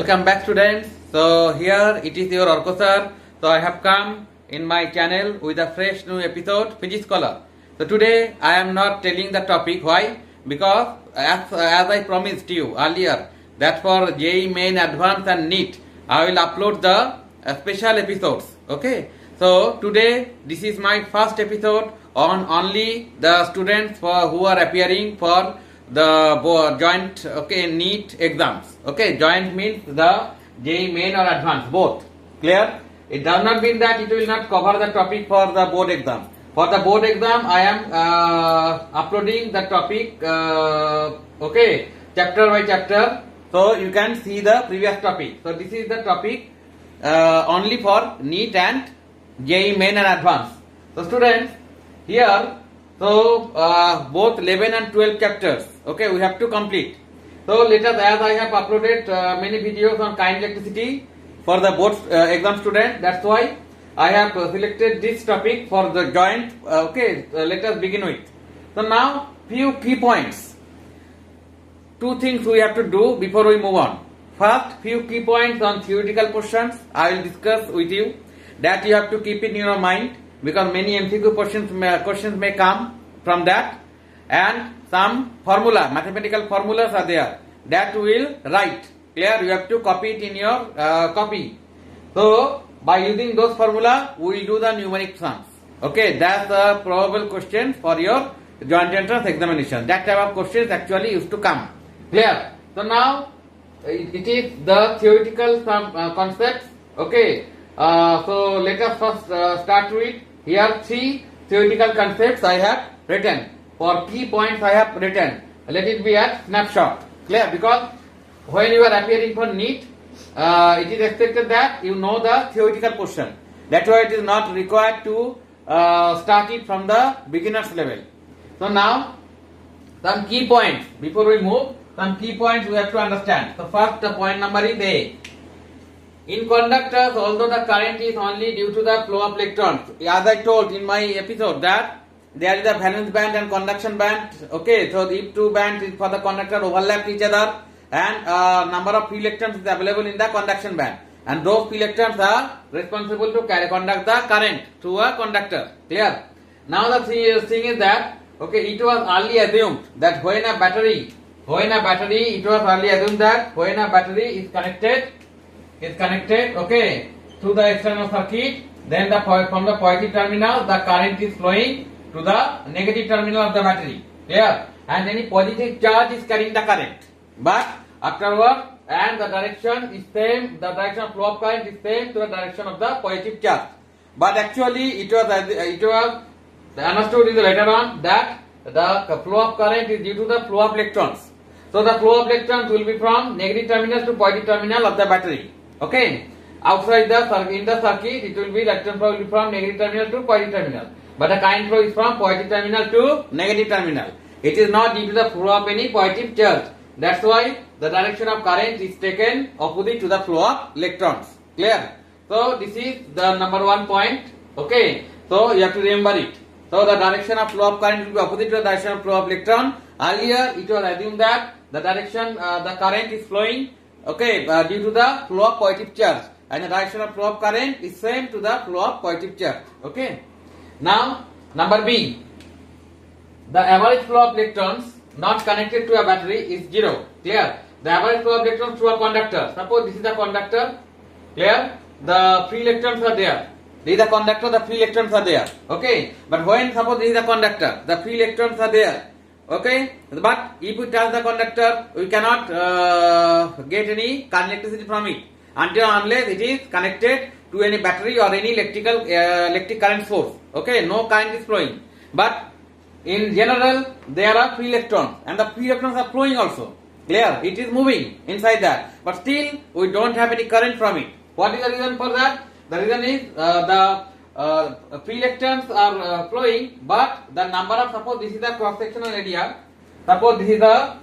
Welcome back, students. So here it is your Arka sir. So I have come in my channel with a fresh new episode, Physics Scholar. So today I am not telling the topic. Why? Because as I promised you earlier that for JEE Main, Advanced and NEET I will upload the special episodes. Okay. So today this is my first episode on only the students who are appearing for the joint NEET exams. Okay, joint means the JEE Main or Advanced, both. Clear? It does not mean that it will not cover the topic for the board exam. For the board exam, I am uploading the topic, chapter by chapter. So you can see the previous topic. So this is the topic only for NEET and JEE Main and Advanced. So students, here, so both 11 and 12 chapters, okay, we have to complete. So let us, as I have uploaded many videos on kind electricity for the board exam student, that's why I have selected this topic for the joint. Let us begin with. So now few key points. Two things we have to do before we move on. First, few key points on theoretical questions I will discuss with you, that you have to keep in your mind, because many MCQ questions may come from that, and some formula, mathematical formulas are there that we will write. Clear? You have to copy it in your copy. So by using those formula, we will do the numeric sums. Okay, that's the probable question for your joint entrance examination. That type of questions actually used to come. Clear? So now it is the theoretical concepts. Okay. So let us first start with, here 3 theoretical concepts I have written. For key points I have written. Let it be at snapshot. Clear? Because when you are appearing for NEET, it is expected that you know the theoretical portion. That's why it is not required to start it from the beginner's level. So now some key points. Before we move, some key points we have to understand. So first, the point number is A. In conductors, although the current is only due to the flow of electrons, as I told in my episode that there is a valence band and conduction band. Okay, so if two bands for the conductor overlap each other, and number of free electrons is available in the conduction band, and those free electrons are responsible to conduct the current through a conductor. Clear? Now the thing is that, okay, it was early assumed that when a battery, it was early assumed that when a battery is connected, okay, to the external circuit, then from the positive terminal the current is flowing to the negative terminal of the battery. Clear? And any positive charge is carrying the current. But afterward, and the direction is same, the direction of flow of current is same to the direction of the positive charge. But actually it was understood later on that the flow of current is due to the flow of electrons. So the flow of electrons will be from negative terminal to positive terminal of the battery. Okay, outside in the circuit, it will be electron flow will be from negative terminal to positive terminal, but the current flow is from positive terminal to negative terminal. It is not due to the flow of any positive charge. That's why the direction of current is taken opposite to the flow of electrons. Clear? So this is the number 1 point. Okay, so you have to remember it. So the direction of flow of current will be opposite to the direction of flow of electron. Earlier it was assumed that the direction the current is flowing, okay, due to the flow of positive charge, and the direction of flow of current is same to the flow of positive charge. Okay. Now number B, the average flow of electrons not connected to a battery is 0. Clear? The average flow of electrons through a conductor. Suppose this is a conductor. Clear? The free electrons are there. This is a conductor, the free electrons are there. Okay. But when suppose this is a conductor, the free electrons are there. Okay. But if we touch the conductor, we cannot get any current electricity from it unless it is connected to any battery or any electric current source. Okay. No current is flowing. But in general, there are free electrons, and the free electrons are flowing also. Clear? It is moving inside that, but still we don't have any current from it. What is the reason for that? The reason is the free electrons are flowing, but the number of, suppose this is the cross sectional area. Suppose this is the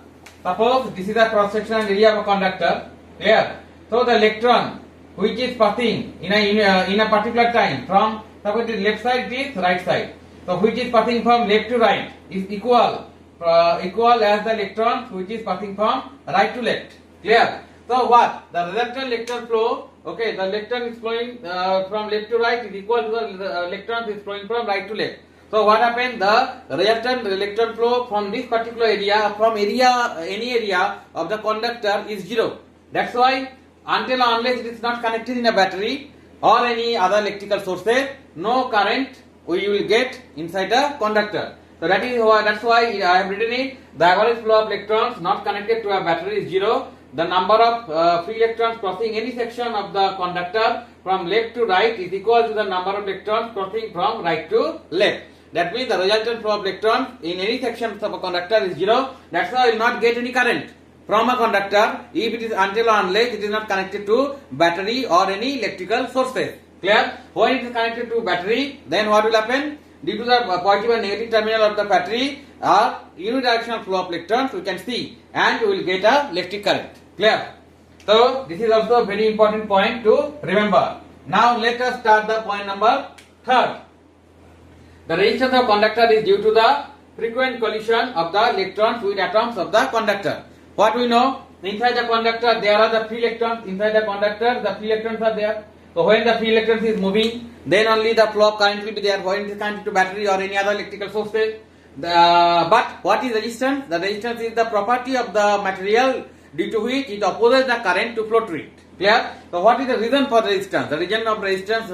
cross sectional area of a conductor. Clear? So the electron which is passing in a particular time from, suppose it is left side, it is right side. So which is passing from left to right is equal as the electrons which is passing from right to left. Clear? So what? The resultant electron flow, okay, the electron is flowing from left to right is equal to the electrons is flowing from right to left. So what happened? The resultant electron flow from this particular area, from any area of the conductor is 0. That's why until or unless it is not connected in a battery or any other electrical sources, no current we will get inside the conductor. So that's why I have written it. The average flow of electrons not connected to a battery is 0. The number of free electrons crossing any section of the conductor from left to right is equal to the number of electrons crossing from right to left. That means the resultant flow of electrons in any section of a conductor is 0. That's why I will not get any current from a conductor if it is until or unless it is not connected to battery or any electrical sources. Clear? When it is connected to battery, then what will happen? Due to the positive and negative terminal of the battery or unidirectional flow of electrons, we can see and we will get a electric current. Clear? So this is also a very important point to remember. Now let us start the point number 3rd. The resistance of conductor is due to the frequent collision of the electrons with atoms of the conductor. What we know? Inside the conductor there are the free electrons. Inside the conductor the free electrons are there. So when the free electrons is moving, then only the flow of current will be there. When it is connected to battery or any other electrical sources. But what is resistance? The resistance is the property of the material due to which it opposes the current to flow through it. Clear? So what is the reason for the resistance? The reason of resistance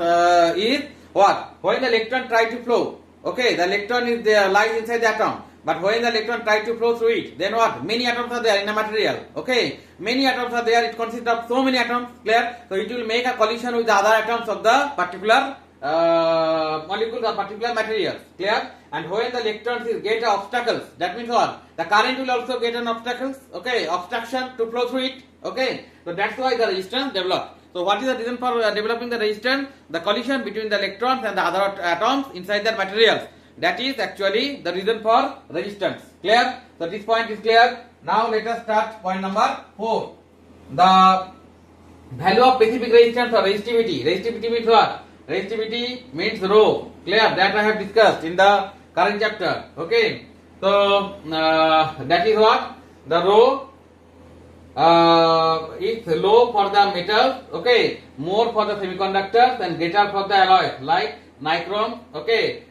is what? When the electron try to flow, okay, the electron is there, lies inside the atom. But when the electron try to flow through it, then what? Many atoms are there in a material. Okay, many atoms are there. It consists of so many atoms. Clear? So it will make a collision with the other atoms of the particular molecules or particular materials. Clear? And when the electrons get obstacles, that means what? The current will also get an obstacles. Okay, obstruction to flow through it. Okay, so that's why the resistance develops. So what is the reason for developing the resistance? The collision between the electrons and the other atoms inside the materials. That is actually the reason for resistance. Clear? So this point is clear. Now let us start point number 4. The value of specific resistance or resistivity. Resistivity means what? Resistivity means rho. Clear? That I have discussed in the current chapter. Okay. So that is what? The rho is low for the metals, okay, more for the semiconductors and greater for the alloys like nichrome, okay,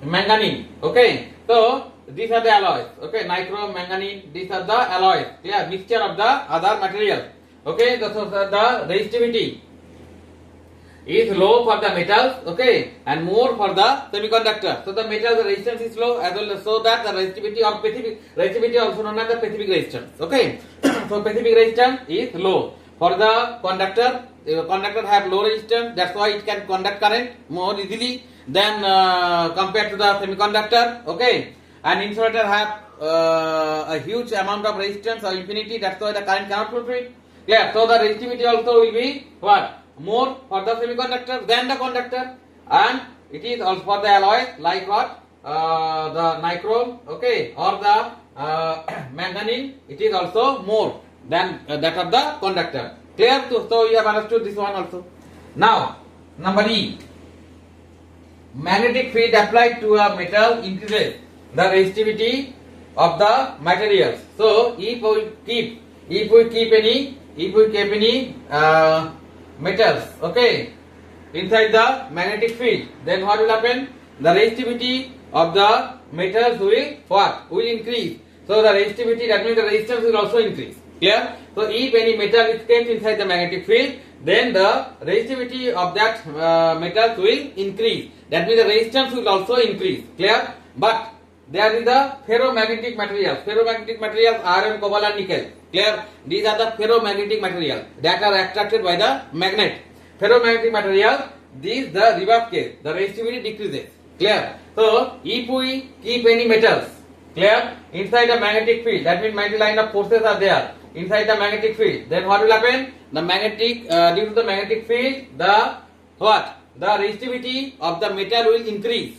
manganese, okay. So these are the alloys, okay, nichrome, manganese, these are the alloys, clear, mixture of the other materials, okay. So the resistivity is low for the metals, okay, and more for the semiconductor. So the metal resistance is low as well, so that the resistivity or specific resistivity also known as the specific resistance, okay. So specific resistance is low for the conductor. Conductor have low resistance, that's why it can conduct current more easily than compared to the semiconductor, okay. And insulator have a huge amount of resistance or infinity, that's why the current cannot flow through it. Yeah, so the resistivity also will be what? More for the semiconductor than the conductor, and it is also for the alloys like what? The nichrome, okay, or the manganese. It is also more than that of the conductor. Clear? So you have understood this one also. Now number E. Magnetic field applied to a metal increases the resistivity of the materials. So if we keep any metals, okay, inside the magnetic field, then what will happen? The resistivity of the metals will what? Will increase. So the resistivity, that means the resistance will also increase. Clear? So if any metal is kept inside the magnetic field, then the resistivity of that metals will increase. That means the resistance will also increase. Clear? But there is the ferromagnetic materials. Ferromagnetic materials, iron, cobalt and nickel. Clear? These are the ferromagnetic materials that are attracted by the magnet. Ferromagnetic materials, these the reverse case, the resistivity decreases. Clear? So if we keep any metals, clear, inside the magnetic field, that means magnetic line of forces are there inside the magnetic field, then what will happen? The magnetic due to the magnetic field, the what? The resistivity of the metal will increase.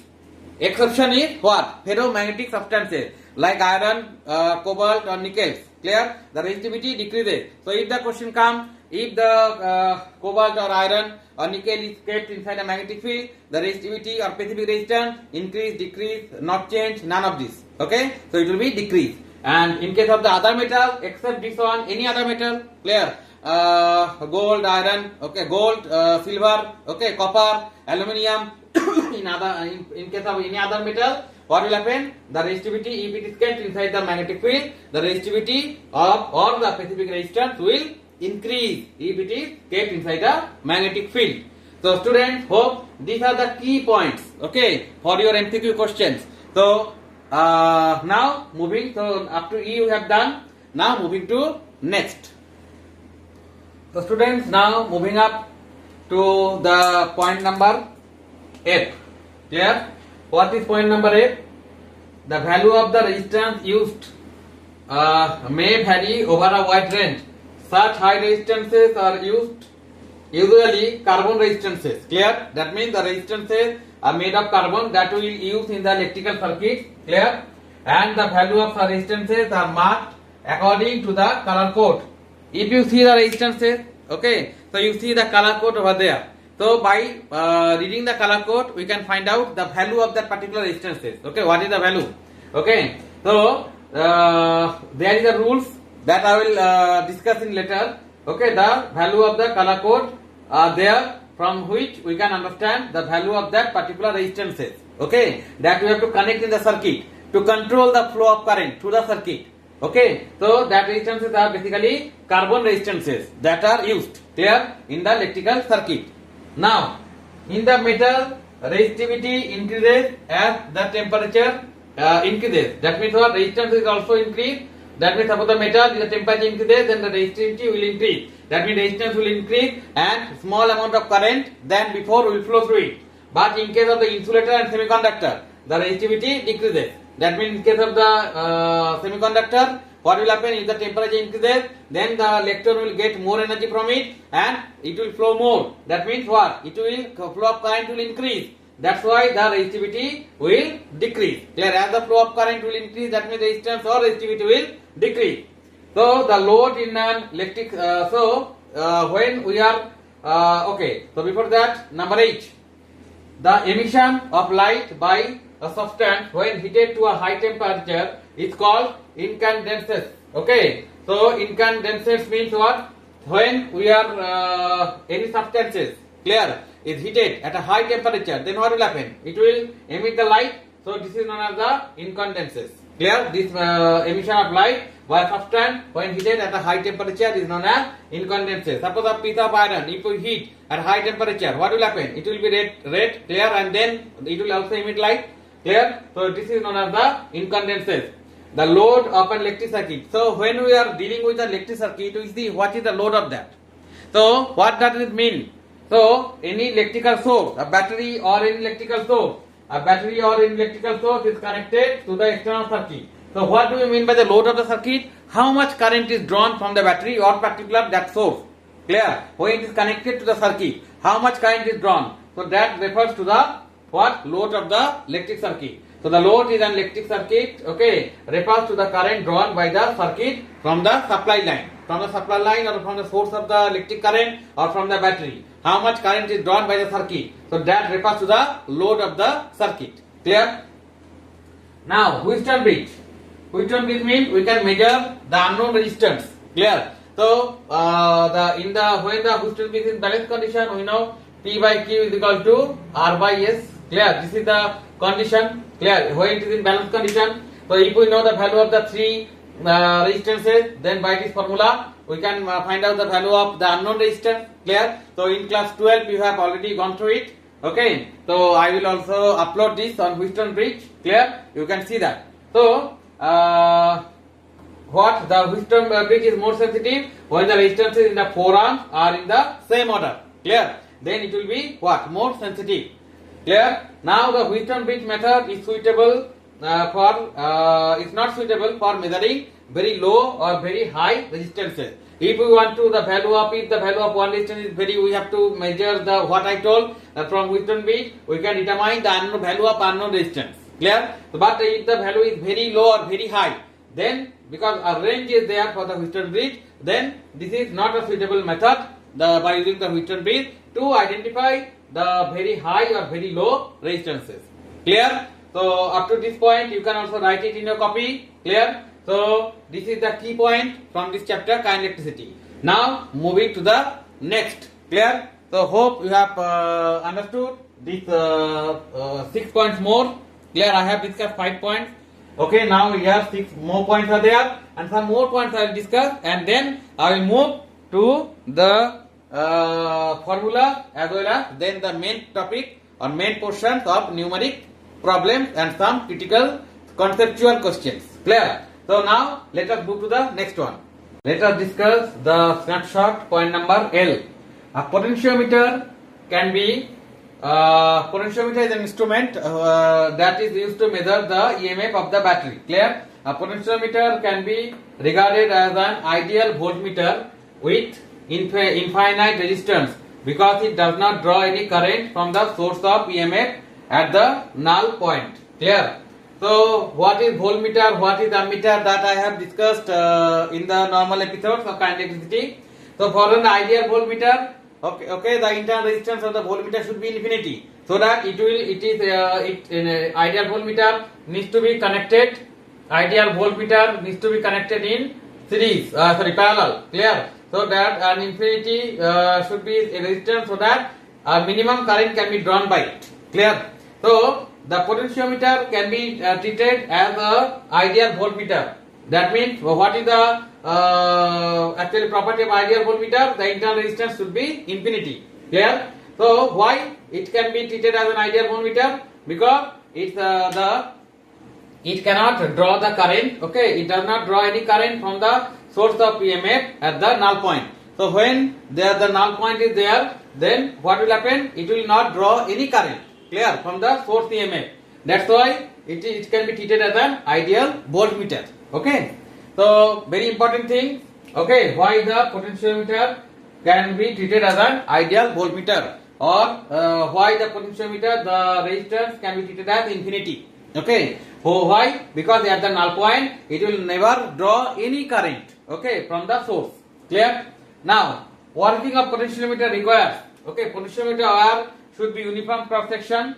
Exception is what? Ferromagnetic substances like iron, cobalt or nickel. Clear? The resistivity decreases. So if the question comes, if the cobalt or iron or nickel is kept inside a magnetic field, the resistivity or specific resistance increase, decrease, not change, none of this. Okay? So it will be decrease. And in case of the other metal, except this one, any other metal, clear? Gold, iron, okay, gold, silver, okay, copper, aluminium. in case of any other metal, what will happen? The resistivity, if it is kept inside the magnetic field, the resistivity of or the specific resistance will increase if it is kept inside the magnetic field. So students, hope these are the key points, okay, for your MCQ questions. So now moving, so up to E we have done. Now moving to next. So students, now moving up to the point number F. Clear? What is point number F? The value of the resistance used may vary over a wide range. Such high resistances are used usually carbon resistances. Clear? That means the resistances are made of carbon that will use in the electrical circuit. Clear? And the value of the resistances are marked according to the color code. If you see the resistances, okay, so you see the color code over there. So by reading the color code, we can find out the value of that particular resistances. Okay, what is the value? Okay, so there is the rules that I will discuss in later. Okay, the value of the color code are there, from which we can understand the value of that particular resistances. Okay, that we have to connect in the circuit to control the flow of current through the circuit. Okay, so that resistances are basically carbon resistances that are used there in the electrical circuit. Now, in the metal, resistivity increases as the temperature increases. That means what? Resistance is also increased. That means suppose the metal, the temperature increases, then the resistivity will increase. That means resistance will increase and small amount of current than before will flow through it. But in case of the insulator and semiconductor, the resistivity decreases. That means in case of the semiconductor, what will happen? If the temperature increases, then the electron will get more energy from it and it will flow more. That means what? It will, flow of current will increase. That's why the resistivity will decrease. Clear? As the flow of current will increase, that means resistance or resistivity will decrease. So the load in an electric, when we are, okay, so before that, number 8, the emission of light by a substance when heated to a high temperature is called incandescence. Okay, so incandescence means what? When we are any substances, clear, is heated at a high temperature, then what will happen? It will emit the light. So this is known as the incandescence. Clear? This emission of light by a substance when heated at a high temperature is known as incandescence. Suppose a piece of iron, if we heat at high temperature, what will happen? It will be red, clear, and then it will also emit light. Clear? So this is known as the incandescence. The load of an electric circuit. So when we are dealing with the electric circuit, we see what is the load of that. So what does it mean? So any electrical source, a battery or any electrical source, is connected to the external circuit. So what do we mean by the load of the circuit? How much current is drawn from the battery or particular that source? Clear? When it is connected to the circuit, how much current is drawn? So that refers to the what? Load of the electric circuit. So the load is an electric circuit, okay, refers to the current drawn by the circuit from the supply line. From the supply line or from the source of the electric current or from the battery. How much current is drawn by the circuit. So that refers to the load of the circuit. Clear? Now, Wheatstone bridge. Wheatstone bridge means we can measure the unknown resistance. Clear? So, when the Wheatstone bridge is in balanced condition, we know P by Q is equal to R by S. Clear? This is the condition. Clear? When it is in balanced condition. So, if we know the value of the three resistances, then by this formula we can find out the value of the unknown resistance. Clear? So in class 12 you have already gone through it. Okay, so I will also upload this on Wheatstone bridge. Clear? You can see that. So what the Wheatstone bridge is more sensitive when the resistances in the 4 ohms are in the same order. Clear? Then it will be what? More sensitive. Clear? Now the Wheatstone bridge method is suitable is not suitable for measuring very low or very high resistances. If we want to the value of it, the value of one resistance is very, we have to measure the what I told from Wheatstone bridge. We can determine the unknown value of unknown resistance. Clear? But if the value is very low or very high, then because a range is there for the Wheatstone bridge, then this is not a suitable method by using the Wheatstone bridge to identify the very high or very low resistances. Clear? So up to this point you can also write it in your copy. Clear? So this is the key point from this chapter, current electricity. Now moving to the next. Clear? So hope you have understood these 6 points more. Clear? I have discussed 5 points. Okay, now here 6 more points are there, and some more points I will discuss, and then I will move to the formula as well as then the main topic or main portions of numeric problems and some critical conceptual questions. Clear? So now let us move to the next one. Let us discuss the snapshot point number L. A potentiometer can be potentiometer is an instrument that is used to measure the EMF of the battery. Clear? A potentiometer can be regarded as an ideal voltmeter with infinite resistance because it does not draw any current from the source of EMF at the null point. Clear? So what is voltmeter, what is ammeter, that I have discussed in the normal episodes of current electricity. So for an ideal voltmeter, okay, the internal resistance of the voltmeter should be infinity, so that ideal voltmeter needs to be connected. Ideal voltmeter needs to be connected in series, parallel. Clear? So that an infinity should be a resistance, so that a minimum current can be drawn by it. Clear? So the potentiometer can be treated as a ideal voltmeter. That means what is the actually property of ideal voltmeter? The internal resistance should be infinity. Clear? So why it can be treated as an ideal voltmeter? Because it cannot draw the current. Okay, it does not draw any current from the source of EMF at the null point. So when the null point is there, then what will happen? It will not draw any current. Clear? From the source EMF. That's why it can be treated as an ideal voltmeter. Okay. So very important thing. Okay, why the potentiometer can be treated as an ideal voltmeter, or why the potentiometer, the resistance can be treated as infinity. Okay. So why? Because at the null point it will never draw any current. Okay, from the source. Clear? Now working of potentiometer requires, okay, potentiometer wire should be uniform cross section.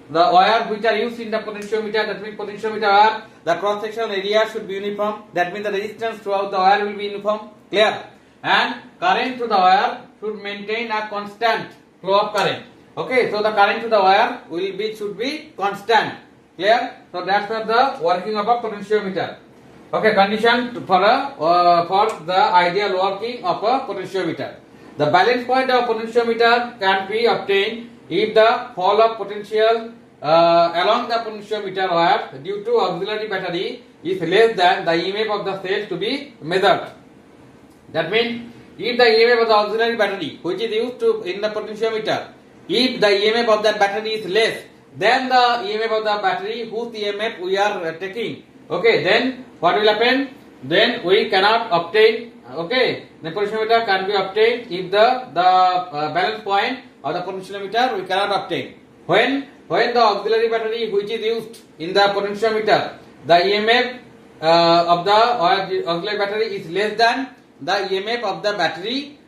The wire which are used in the potentiometer, that means potentiometer wire, the cross sectional area should be uniform. That means the resistance throughout the wire will be uniform. Clear? And current to the wire should maintain a constant flow of current. Okay, so the current to the wire should be constant. Clear? So that's the working of a potentiometer. Okay, condition for the ideal working of a potentiometer. The balance point of potentiometer can be obtained if the fall of potential along the potentiometer wire due to auxiliary battery is less than the EMF of the cell to be measured. That means if the EMF of the auxiliary battery which is used in the potentiometer, if the EMF of that battery is less than the EMF of the battery whose EMF we are taking, okay, then what will happen? Then we cannot obtain, okay, the potentiometer can be obtained if the balance point of the potentiometer we cannot obtain. When the auxiliary battery which is used in the potentiometer, the EMF of the auxiliary battery is less than the EMF of the battery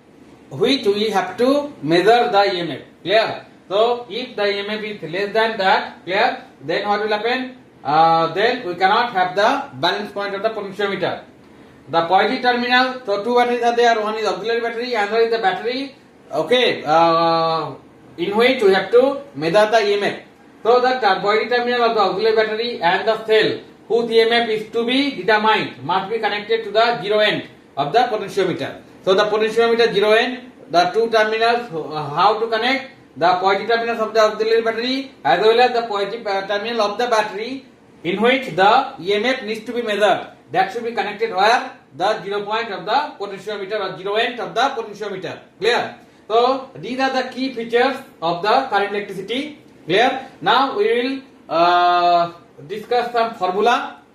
which we have to measure the EMF. Clear? So if the EMF is less than that, clear, then what will happen? Then we cannot have the balance point of the potentiometer. The positive terminal, so two batteries are there, one is auxiliary battery, another is the battery, okay, in which we have to measure the EMF. So the positive terminal of the auxiliary battery and the cell whose EMF is to be determined must be connected to the zero end of the potentiometer. So the potentiometer zero end, the two terminals, how to connect? The positive terminals of the auxiliary battery as well as the positive terminal of the battery in which the EMF needs to be measured. That should be connected where? The zero point of the potentiometer or zero end of the potentiometer. Clear? So these are the key features of the current electricity. Clear? Now we will discuss some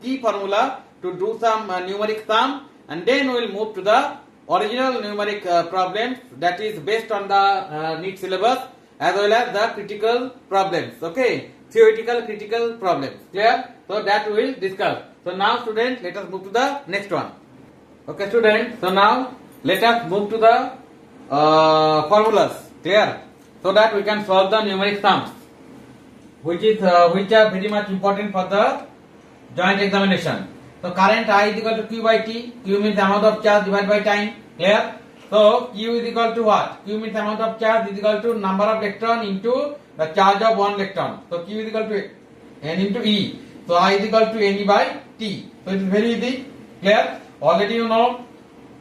key formula to do some numeric sum, and then we will move to the original numeric problems that is based on the NEET syllabus as well as the critical problems. Okay, theoretical critical problems. Clear? So that we will discuss. So now students, let us move to the next one. Okay students, so now let us move to the formulas. Clear? So that we can solve the numeric sums, which are very much important for the joint examination. So current I is equal to Q by T. Q means amount of charge divided by time. Clear? So Q is equal to what? Q means amount of charge is equal to number of electron into the charge of one electron. So Q is equal to N into E. So I is equal to NE by T. So it is very easy. Clear? Already you know.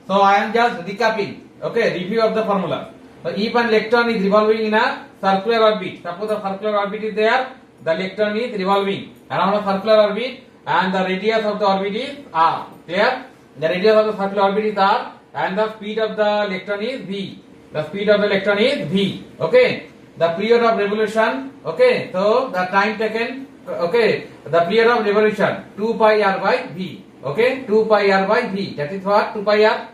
So I am just recapping. Okay, review of the formula. So if an electron is revolving in a circular orbit, suppose a circular orbit is there, the electron is revolving around a circular orbit and the radius of the orbit is R. Clear? The radius of the circular orbit is R and the speed of the electron is V. The speed of the electron is V. Okay. The period of revolution. Okay. So the time taken. Okay. The period of revolution 2 pi R by V. Okay. 2 pi R by V. That is what? 2 pi R.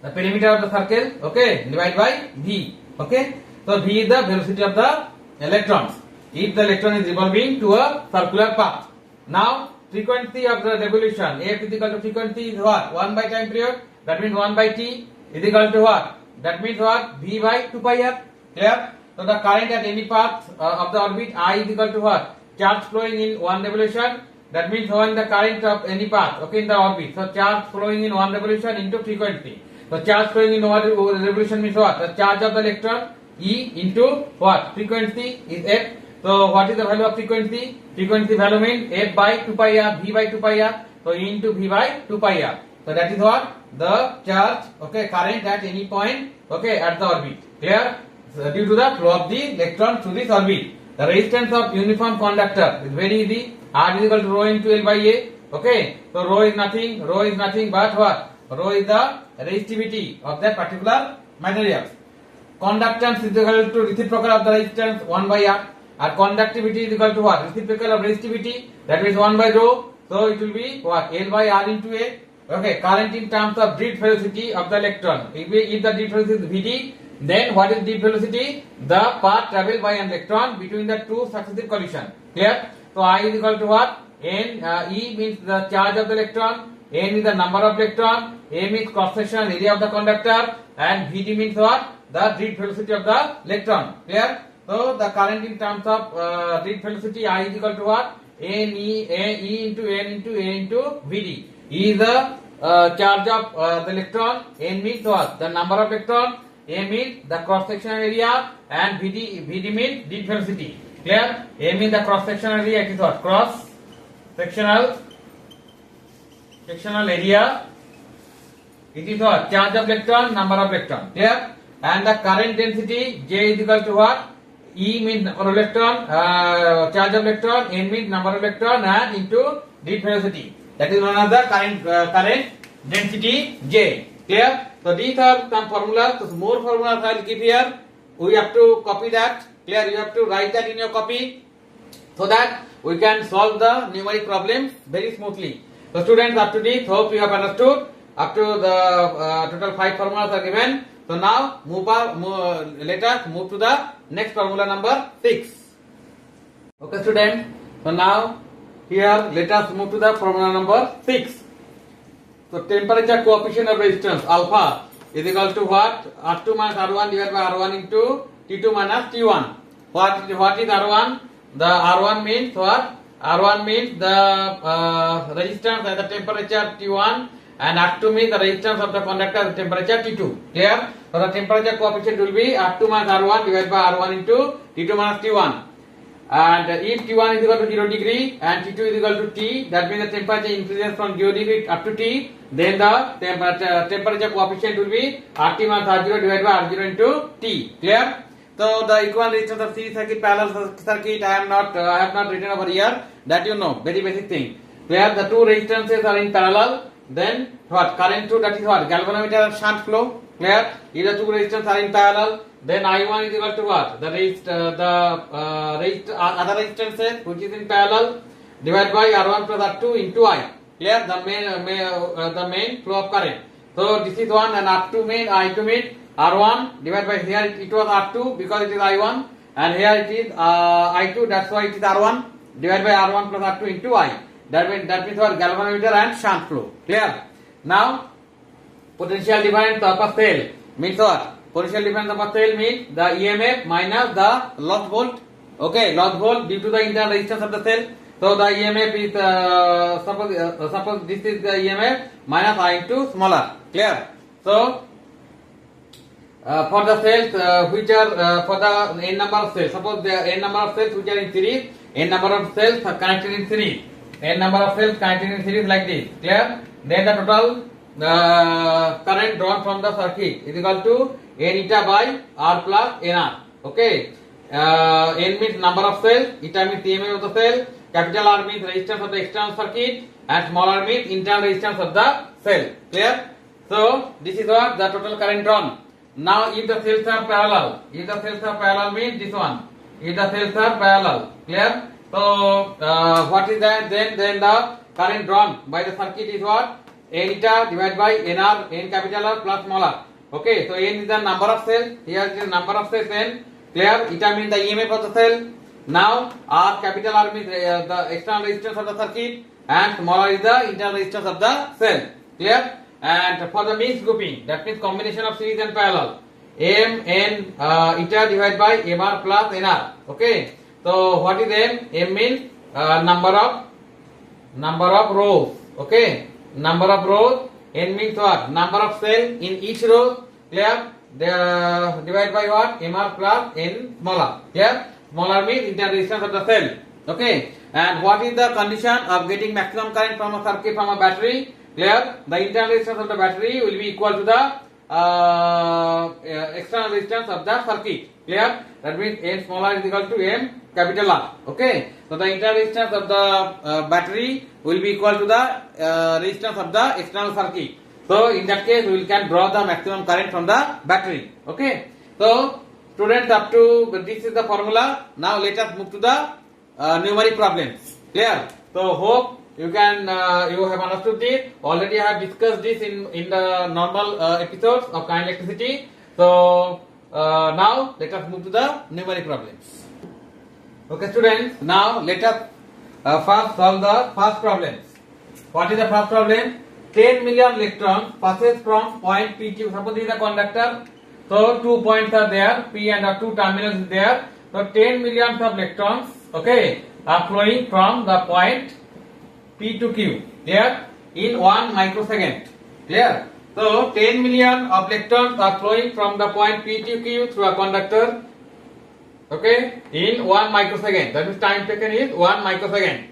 The perimeter of the circle. Okay. Divided by V. Okay. So V is the velocity of the electrons. If the electron is revolving to a circular path. Now frequency of the revolution. F is equal to frequency is what? 1 by time period. That means 1 by T is equal to what? That means what? V by 2 pi R. Clear? So the current at any path of the orbit I is equal to what? Charge flowing in one revolution. That means when the current of any path, okay, in the orbit. So charge flowing in one revolution into frequency. So charge flowing in one revolution means what? The charge of the electron E into what? Frequency is F. So what is the value of frequency? Frequency value means F by 2 pi R, V by 2 pi R. So E into V by 2 pi R. So that is what? The charge, okay, current at any point, okay, at the orbit. Clear? So due to the flow of the electron through this orbit. The resistance of uniform conductor is very easy. R is equal to rho into L by A. Okay. So rho is nothing but what? Rho is the resistivity of that particular material. Conductance is equal to reciprocal of the resistance 1 by R. And conductivity is equal to what? Reciprocal of resistivity, that is 1 by rho. So it will be what? L by R into A. Okay, current in terms of drift velocity of the electron. If the drift velocity is Vd, then what is drift velocity? The path travelled by an electron between the two successive collisions. Clear? So I is equal to what? N, E means the charge of the electron, N is the number of electron, A means cross-sectional area of the conductor, and Vd means what? The drift velocity of the electron. Clear? So the current in terms of drift velocity I is equal to what? E into N into A into Vd. E is the charge of the electron, N means what? The number of electron, A means the cross-sectional area, and Vd means drift velocity. Clear? A means the cross-sectional area, it is what? Cross-sectional area. It is what? Charge of electron, number of electron. Clear? And the current density, J is equal to what? E means number of electron, charge of electron, N means number of electron, and into drift velocity. That is one of the current density J. Clear? So these are some formulas. So more formulas I will give here. We have to copy that. Clear? You have to write that in your copy so that we can solve the numeric problems very smoothly. So students, up to this, hope you have understood. Up to the total 5 formulas are given. So now let us move to the next formula number 6. Okay students. So now here let us move to the formula number 6. So temperature coefficient of resistance alpha is equal to what? R2 minus R1 divided by R1 into T2 minus T1. What is R1? The R1 means what? R1 means the resistance at the temperature T1, and R2 means the resistance of the conductor at the temperature T2. Clear? So the temperature coefficient will be R2 minus R1 divided by R1 into T2 minus T1. And if T1 is equal to 0 degree and T2 is equal to T, that means the temperature increases from 0 degree up to T, then the temperature coefficient will be RT minus R0 divided by R0 into T. Clear? So the equivalent resistance of series circuit, parallel circuit, I have not written over here. That you know, very basic thing. Where the two resistances are in parallel, then what? Current through, that is what? Galvanometer and shunt flow. Clear? If the two resistors are in parallel, then I1 is equal to what? Other resistances which is in parallel divided by R1 plus R2 into I. Clear? The main flow of current. So this is one, and R2 mean I2 mean R1 divided by, here it was R2 because it is I1, and here it is I2, that's why it is R1 divided by R1 plus R2 into I. That means what? Galvanometer and shunt flow. Clear? Now potential difference of a cell means what? Potential difference of a cell means the EMF minus the lost volt. Okay, lost volt due to the internal resistance of the cell. So the EMF is suppose this is the EMF minus I into small r. Clear? So for the cells which are for the n number of cells, suppose there are n number of cells which are in series, n number of cells are connected in series, n number of cells connected in series like this. Clear? Then the total current drawn from the circuit is equal to n eta by r plus nr. Okay. N means number of cells, eta means EMF of the cell, capital R means resistance of the external circuit, and small r means internal resistance of the cell. Clear? So this is what the total current drawn. Now if the cells are parallel, means this one. If the cells are parallel, clear? So what is that? Then the current drawn by the circuit is what? N eta divided by nr, n capital R plus small r. Okay, so n is the number of cells. Here is the number of cells n. Clear? Eta means the EMF of the cell. Now R capital R means the external resistance of the circuit, and small r is the internal resistance of the cell. Clear? And for the mixed grouping, that means combination of series and parallel, M N eta divided by MR plus NR. Okay. So what is M? M means number of rows. Okay. Number of rows. N means what? Number of cells in each row. Clear? Divided by what? MR plus N smaller. Clear? Smaller means internal resistance of the cell. Okay. And what is the condition of getting maximum current from a circuit from a battery? Clear? The internal resistance of the battery will be equal to the external resistance of the circuit. Clear? That means N small r is equal to M capital R. Okay. So the internal resistance of the battery will be equal to the resistance of the external circuit. So in that case we can draw the maximum current from the battery. Okay. So students, up to this is the formula. Now let us move to the numeric problems. Clear? So hope you can you have understood this. Already I have discussed this in the normal episodes of kind electricity. So now let us move to the numeric problems. Okay students, now let us first solve the first problems. What is the first problem? 10 million electrons passes from point P to, suppose this is the conductor. So 2 points are there, P and 2 terminals is there. So 10 million of electrons, okay, are flowing from the point P to Q. Clear? In 1 microsecond. Clear? So 10 million of electrons are flowing from the point P to Q through a conductor. Okay, in 1 microsecond. That means time taken is 1 microsecond.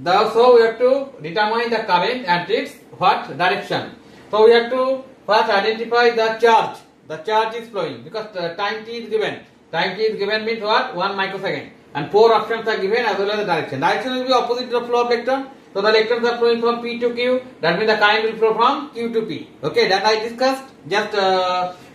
So we have to determine the current and its what direction. So we have to first identify the charge. The charge is flowing because time t is given. Time t is given means what? 1 microsecond. And 4 options are given as well as the direction. Direction will be opposite to the flow of electron. So the electrons are flowing from P to Q. That means the current will flow from Q to P. Okay, that I discussed just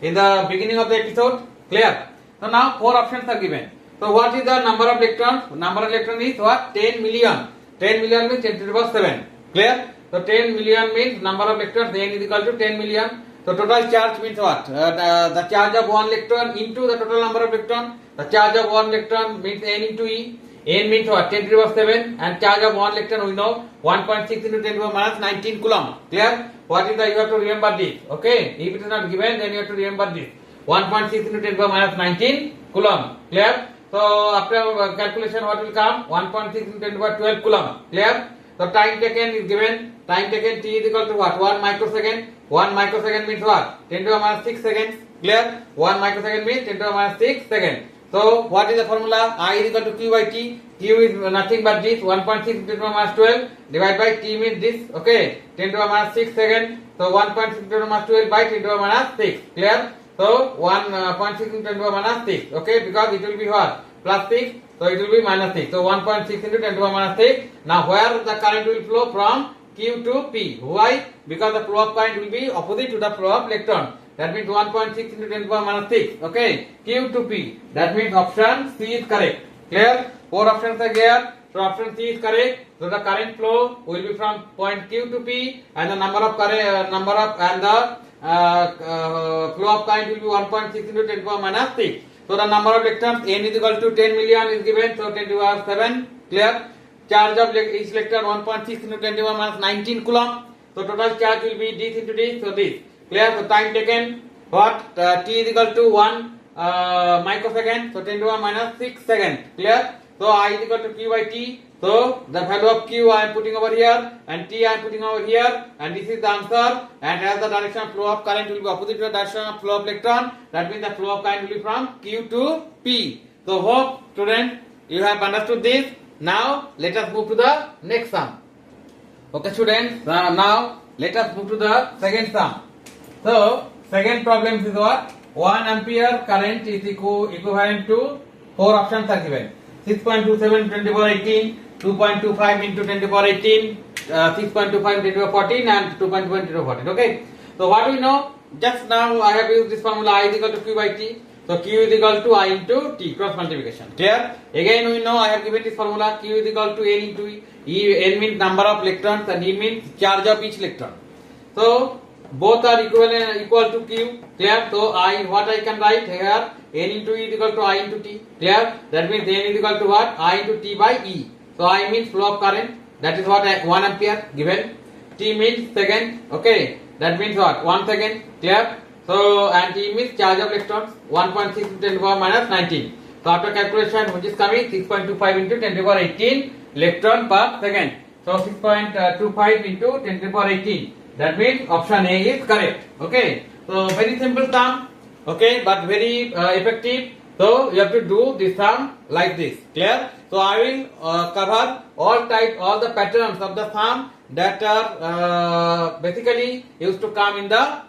in the beginning of the episode. Clear? So now 4 options are given. So what is the number of electrons? Number of electrons is what? 10 million. 10 million means 10 to the power 7. Clear? So 10 million means number of electrons. N is equal to 10 million. So total charge means what? The charge of 1 electron into the total number of electrons. The charge of 1 electron means N into E. N means what? 10 to the power 7. And charge of 1 electron we know 1.6 into 10 to the power minus 19 coulomb. Clear? What is the? You have to remember this. Okay? If it is not given, then you have to remember this. 1.6 into 10 to the power minus 19 coulomb. Clear? So after calculation, what will come? 1.6 into 10 to the power 12 coulomb. Clear? So time taken is given. Time taken t is equal to what? 1 microsecond. 1 microsecond means what? 10 to the power minus 6 seconds. Clear? 1 microsecond means 10 to the power minus 6 seconds. So what is the formula? I is equal to Q by T. Q is nothing but this 1.6 into 10 to the power minus 12 divided by T means this. Okay. 10 to the power minus 6 seconds. So 1.6 into 10 to the power minus 12 by 10 to the power minus 6. Clear? So 1.6 into 10 to the power minus 6. Okay. Because it will be what? Plus 6. So it will be minus 6. So 1.6 into 10 to the power minus 6. Now where the current will flow from Q to P. Why? Because the flow of current will be opposite to the flow of electron. That means 1.6 into 10 to the power minus 6. Okay. Q to P. That means option C is correct. Clear? 4 options are here. So option C is correct. So the current flow will be from point Q to P, and the number of current, flow of current will be 1.6 into 10 to the power minus 6. So the number of electrons N is equal to 10 million is given. So 10 to the power 7. Clear? Charge of each electron 1.6 into 10 to the power minus 19 coulomb. So total charge will be this into this. So this. Clear? So time taken what? T is equal to 1 microsecond. So 10 to the power minus 6 seconds. Clear? So I is equal to Q by T. So the value of Q I am putting over here and T I am putting over here, and this is the answer. And as the direction of flow of current will be opposite to the direction of flow of electron, that means the flow of current will be from Q to P. So hope students you have understood this. Now let us move to the next sum. Okay students, now let us move to the second sum. So second problem is what? 1 ampere current is equivalent to 4 options are given. 6.27 into 10 to the power 18, 2.25 into 10 to the power 18, 6.25 into 10 to the power 14 and 2.25 into 10 to the power 14. Okay. So what we know? Just now I have used this formula I is equal to Q by T. So Q is equal to I into T, cross multiplication. Clear? Again we know I have given this formula Q is equal to N into E. N means number of electrons and E means charge of each electron. So both are equal to Q. Clear? So what I can write here, N into E is equal to I into T. Clear? That means N is equal to what? I into T by E. So I means flow of current. That is what 1 ampere given. T means second. Okay. That means what? 1 second. Clear? So and T means charge of electrons. 1.6 into 10 to the power minus 19. So after calculation, which is coming 6.25 into 10 to the power 18 electron per second. So 6.25 into 10 to the power 18. That means option A is correct. Okay. So very simple sum. Okay, but very effective. So you have to do this sum like this. Clear? So I will cover all the patterns of the sum that are basically used to come in the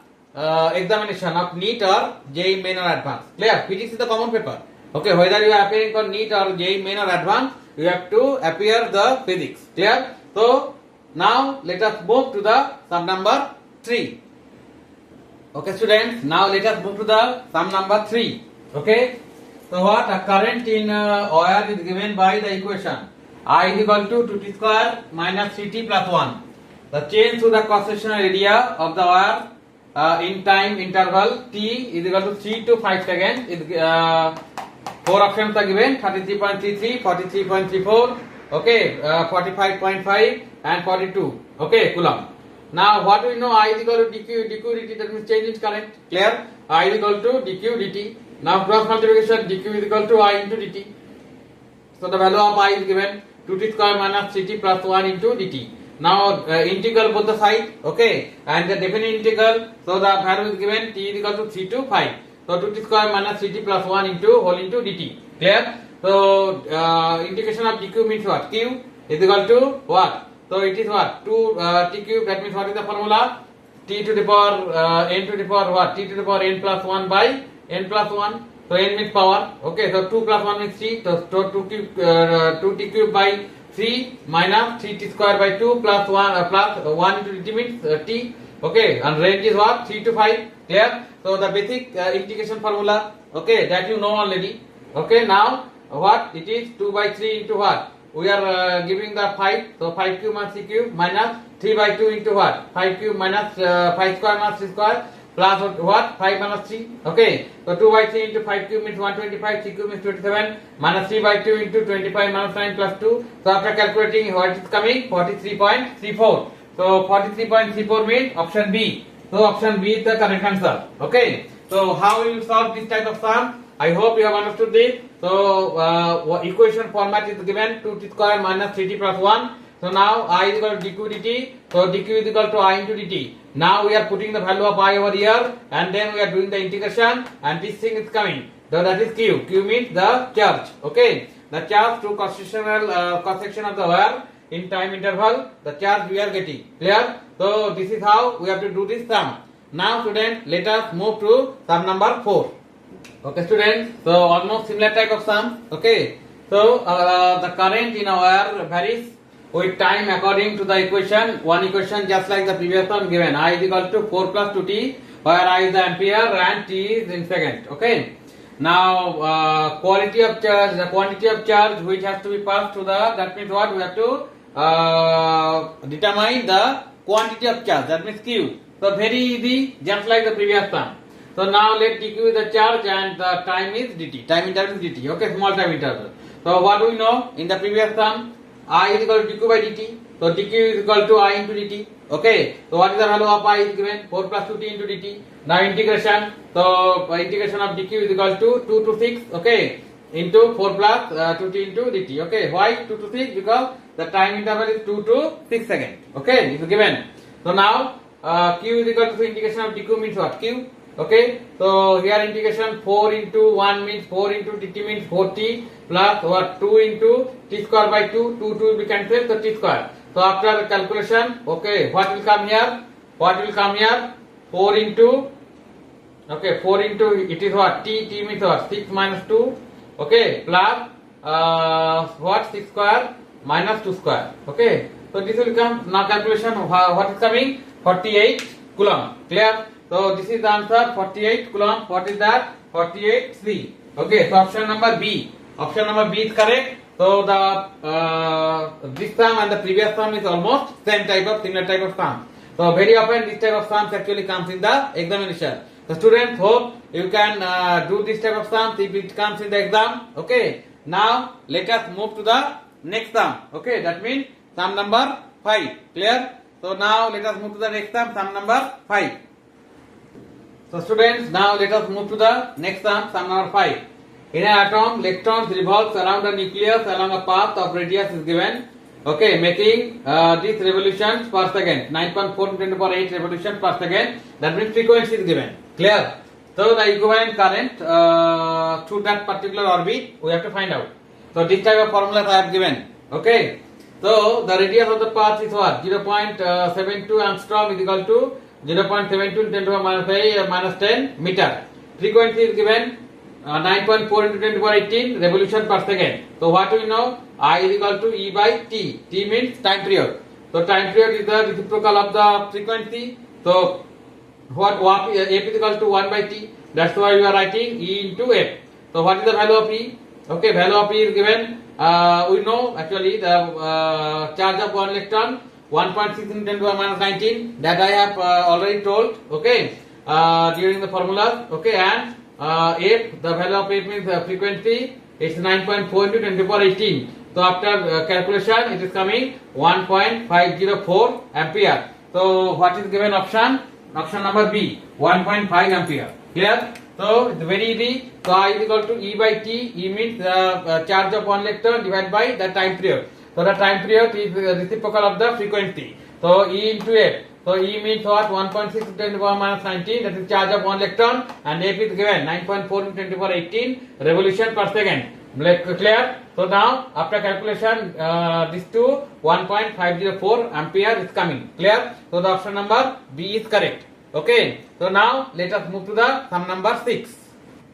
examination of NEET or JEE main or advanced. Clear? Physics is the common paper. Okay, whether you are appearing for NEET or JEE main or advanced, you have to appear the physics. Clear? So now let us move to the sum number 3. Okay students, now let us move to the sum number 3. Okay. So what? A current in wire is given by the equation I is equal to 2t square minus 3t plus 1. The change to the cross-sectional area of the wire in time interval t is equal to 3 to 5 seconds. 4 options are given: 33.33, 43.34, okay, 45.5 and 42. Okay, coulomb. Now what we know, I is equal to dq dt, that means change in current. Clear? I is equal to dq dt. Now cross multiplication, dq is equal to I into dt. So the value of I is given 2t square minus 3t plus 1 into dt. Now integral both the sides, okay, and the definite integral. So the value is given t is equal to 3 to 5. So 2t square minus 3t plus 1 into whole into dt. Clear? So integration of dq means what? Q is equal to what? So it is what? 2 t cube. That means what is the formula? T to the power n to the power what? T to the power n plus 1 by n plus 1. So n means power. Okay. So 2 plus 1 means 3. So 2 t cube by 3 minus 3t square by 2 plus 1 plus 1 into dt means t. Okay. And range is what? 3 to 5. Clear? So the basic integration formula. Okay. That you know already. Okay. Now what? It is 2 by 3 into what? We are giving the 5. So 5 cube minus 3 cube minus 3 by 2 into what? 5 cube minus 5 square minus 3 square plus what? 5 minus 3. Okay. So 2 by 3 into 5 cube means 125. 3 cube means 27. Minus 3 by 2 into 25 minus 9 plus 2. So after calculating, what is coming? 43.34. So 43.34 means option B. So option B is the correct answer. Okay. So how will you solve this type of sum? I hope you have understood this. So equation format is given 2t square minus 3t plus 1. So now I is equal to dq dt. So dq is equal to I into dt. Now we are putting the value of I over here, and then we are doing the integration, and this thing is coming. So that is q. Q means the charge. Okay. The charge to cross section of the wire in time interval. The charge we are getting. Clear? So this is how we have to do this sum. Now students, let us move to sum number 4. Okay students, so almost similar type of sum. Okay, so the current in a wire varies with time according to the equation. One equation just like the previous one given. I is equal to 4 plus 2t, where I is the ampere and t is in second. Okay. Now quality of charge, the quantity of charge which has to be passed to the, that means what? We have to determine the quantity of charge, that means q. So very easy, just like the previous sum. So now let dq is the charge and the time is dt. Time interval is dt. Okay, small time interval. So what do we know in the previous sum? I is equal to dq by dt. So dq is equal to I into dt. Okay. So what is the value of I is given? 4 plus 2t into dt. Now integration. So integration of dq is equal to 2 to 6. Okay. into 4 plus 2t into dt. Okay, why 2 to 6? Because the time interval is 2 to 6 seconds. Okay, it is given. So now q is equal to integration of dq means what? Q. Okay, so here integration 4 into 1 means 4 into dt means 4t plus what 2 into t square by 2, 2 will be cancelled, so t square. So after calculation, okay, what will come here? What will come here? 4 into, okay, 4 into, it is what? T means what? 6 minus 2, okay, plus what? 6 square minus 2 square, okay. So this will come, now calculation, what is coming? 48 coulomb, clear? So this is the answer, 48 coulomb. What is that? 48 C. Okay, so option number B. Option number B is correct. So the this sum and the previous sum is almost similar type of sum. So very often this type of sums actually comes in the examination. So students, hope you can do this type of sums if it comes in the exam. Okay. Now let us move to the next sum. Okay, that means sum number 5. Clear? So now let us move to the next sum number 5. So students, now let us move to the next sum number 5. In an atom, electrons revolves around a nucleus along a path of radius is given. Okay, making this revolutions per second, 9.4 into 10 to the power 8 revolutions per second. That means frequency is given. Clear? So the equivalent current through that particular orbit we have to find out. So this type of formulas I have given. Okay. So the radius of the path is what? 0.72 angstrom is equal to 0.72 10 to the power minus 10 meter. Frequency is given 9.4 into 10 to the power 18 revolution per second. So what do we know? I is equal to E by T. T means time period. So time period is the reciprocal of the frequency. So what F is equal to 1 by T. That's why we are writing E into F. So what is the value of E? Okay, value of E is given. We know actually the charge of one electron 1.6 into 10 to the power minus 19. That I have already told. Okay, during the formulas. Okay, and F, the value of F means frequency. It's 9.4 into 10 to the power 18. So after calculation, it is coming 1.504 ampere. So what is given option? Option number B, 1.5 ampere. Clear? So it's very easy. So I is equal to E by T. E means the charge of one electron divided by the time period. So the time period is reciprocal of the frequency. So E into F. So E means what? 1.6 to 10 to the power minus 19. That is charge of one electron. And F is given 9.4 into 10 to the power 18 revolution per second. Clear? So now after calculation, this to 1.504 ampere is coming. Clear? So the option number B is correct. Okay. So now let us move to the sum number 6.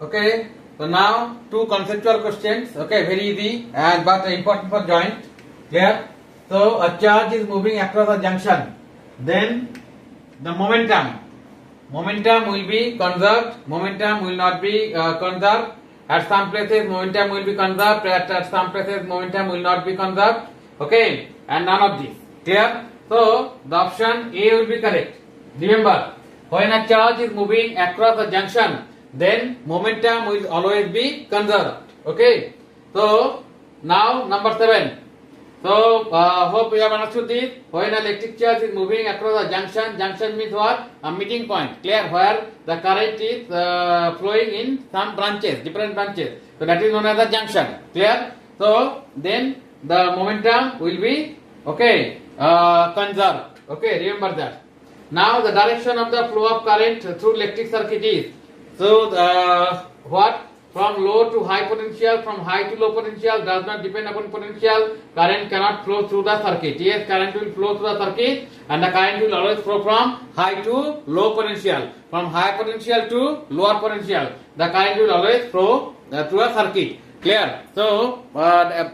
Okay. So now two conceptual questions. Okay, very easy and but important for joint. Clear? So a charge is moving across a junction. Then the momentum will be conserved. Momentum will not be conserved. At some places momentum will be conserved. At some places momentum will not be conserved. Okay, and none of these. Clear? So the option A will be correct. Remember, when a charge is moving across a junction, then momentum will always be conserved. Okay. So now number 7. So hope you have understood this. When an electric charge is moving across a junction, junction means what? A meeting point. Clear? Where the current is flowing in some branches, different branches. So that is known as a junction. Clear? So then the momentum will be conserved. Okay, remember that. Now the direction of the flow of current through electric circuit is, so what? From low to high potential, from high to low potential does not depend upon potential. Current cannot flow through the circuit. Yes, current will flow through the circuit and the current will always flow from high to low potential. From high potential to lower potential, the current will always flow through a circuit. Clear? So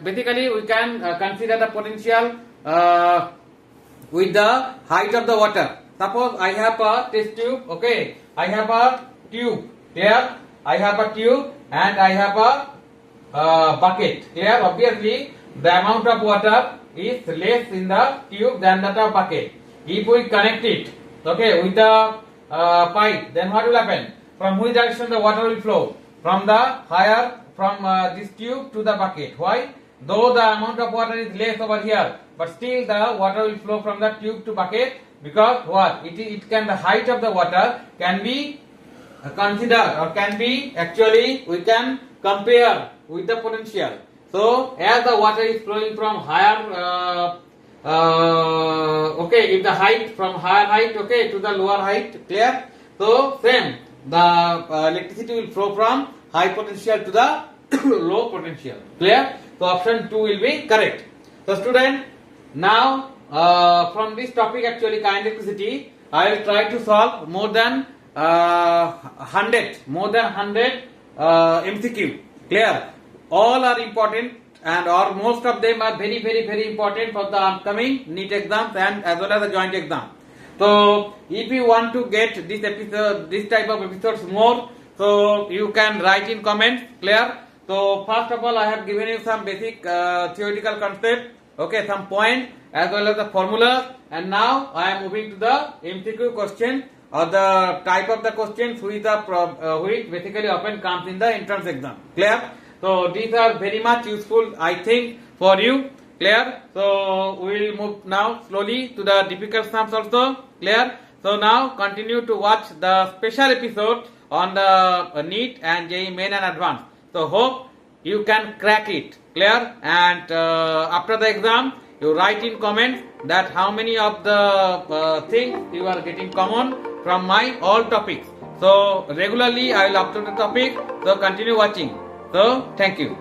basically we can consider the potential with the height of the water. Suppose I have a test tube. Okay, I have a tube. Clear? I have a tube and I have a bucket. Clear? Obviously, the amount of water is less in the tube than that of bucket. If we connect it, okay, with the pipe, then what will happen? From which direction the water will flow? From the higher, from this tube to the bucket. Why? Though the amount of water is less over here, but still the water will flow from the tube to bucket, because what? It can, the height of the water can be considered or can be actually we can compare with the potential. So as the water is flowing from higher, okay, if the height from higher height, okay, to the lower height, clear? So same, the electricity will flow from high potential to the low potential, clear? So option 2 will be correct. So student, now from this topic actually current electricity, I will try to solve more than 100 MCQ, clear? All are important and or most of them are very important for the upcoming NEET exams and as well as the joint exam. So if you want to get this episode, this type of episodes more, so you can write in comments, clear? So first of all, I have given you some basic theoretical concept, okay, some points as well as the formulas, and now I am moving to the MCQ question or the type of the questions which basically often comes in the entrance exam, clear? So these are very much useful, I think, for you, clear? So we will move now slowly to the difficult sums also, clear? So now continue to watch the special episode on the NEET and JEE main and advanced. So hope you can crack it, clear? And after the exam, you write in comments that how many of the things you are getting common from my all topics. So regularly I will upload the topic. So continue watching. So thank you.